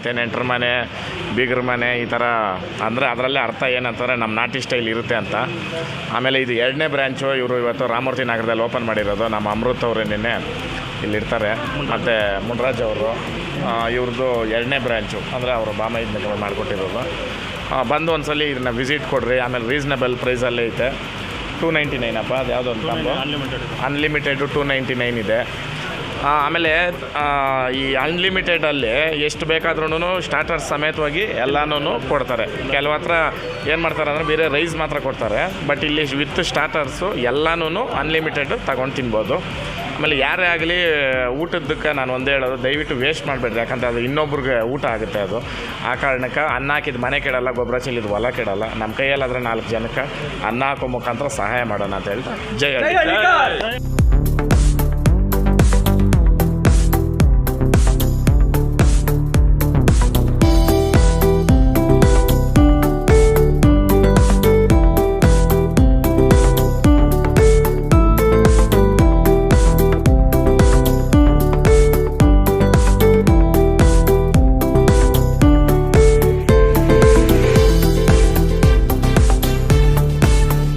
ಐತೆ. ನೆಂಟ್ರ ಮನೆ, ಬೀಗರ ಮನೆ ಈ ಥರ ಅಂದರೆ ಅದರಲ್ಲೇ ಅರ್ಥ ಏನಂತಾರೆ ನಮ್ಮ ನಾಟಿ ಸ್ಟೈಲ್ ಇರುತ್ತೆ ಅಂತ. ಆಮೇಲೆ ಇದು 2ನೇ ಬ್ರ್ಯಾಂಚು. ಇವರು ಇವತ್ತು ರಾಮಮೂರ್ತಿ ನಗರದಲ್ಲಿ ಓಪನ್ ಮಾಡಿರೋದು. ನಮ್ಮ ಅಮೃತ್ ಅವರು ನಿನ್ನೆ ಇಲ್ಲಿರ್ತಾರೆ. ಮತ್ತು ಮುನ್ರಾಜ್ ಅವರು ಇವ್ರದ್ದು 2ನೇ ಬ್ರ್ಯಾಂಚು, ಅಂದರೆ ಅವರು ಬಾಮೈದ ಮಾಡಿಕೊಟ್ಟಿರೋದು. ಬಂದು ಒಂದ್ಸಲಿ ಇದನ್ನ ವಿಸಿಟ್ ಕೊಡ್ರಿ. ಆಮೇಲೆ ರೀಸನಬಲ್ ಪ್ರೈಸಲ್ಲೇ ಐತೆ. 299 ಅಪ್ಪ, ಅದು ಯಾವುದೋ ಒಂದು ಕಾಂಬೋ ಅನ್ಲಿಮಿಟೆಡು 299 ಇದೆ. ಆಮೇಲೆ ಈ ಅನ್ಲಿಮಿಟೆಡಲ್ಲಿ ಎಷ್ಟು ಬೇಕಾದ್ರೂ ಸ್ಟಾರ್ಟರ್ಸ್ ಸಮೇತವಾಗಿ ಎಲ್ಲನೂ ಕೊಡ್ತಾರೆ. ಕೆಲವು ಹತ್ರ ಏನು ಮಾಡ್ತಾರೆ ಅಂದರೆ ಬೇರೆ ರೈಸ್ ಮಾತ್ರ ಕೊಡ್ತಾರೆ. ಬಟ್ ಇಲ್ಲಿ ವಿತ್ ಸ್ಟಾರ್ಟರ್ಸು ಎಲ್ಲನೂ ಅನ್ಲಿಮಿಟೆಡ್ ತಗೊಂಡು ತಿನ್ಬೋದು. ಆಮೇಲೆ ಯಾರೇ ಆಗಲಿ ಊಟದ್ದಕ್ಕೆ ನಾನು ಒಂದೇ ಹೇಳೋದು, ದಯವಿಟ್ಟು ವೇಸ್ಟ್ ಮಾಡಬೇಡ್ರಿ. ಯಾಕಂದರೆ ಅದು ಇನ್ನೊಬ್ರಿಗೆ ಊಟ ಆಗುತ್ತೆ. ಅದು ಆ ಕಾರಣಕ್ಕೆ ಅನ್ನ ಹಾಕಿದ ಮನೆ ಕೆಡಲ್ಲ, ಗೊಬ್ಬರ ಚೆಲ್ಲಿದ ಹೊಲ ಕೆಡಲ್ಲ. ನಮ್ಮ ಕೈಯಲ್ಲಾದರೆ 4 ಜನಕ್ಕೆ ಅನ್ನ ಹಾಕೋ ಮುಖಾಂತರ ಸಹಾಯ ಮಾಡೋಣ ಅಂತ ಹೇಳ್ತಾ ಜೈ.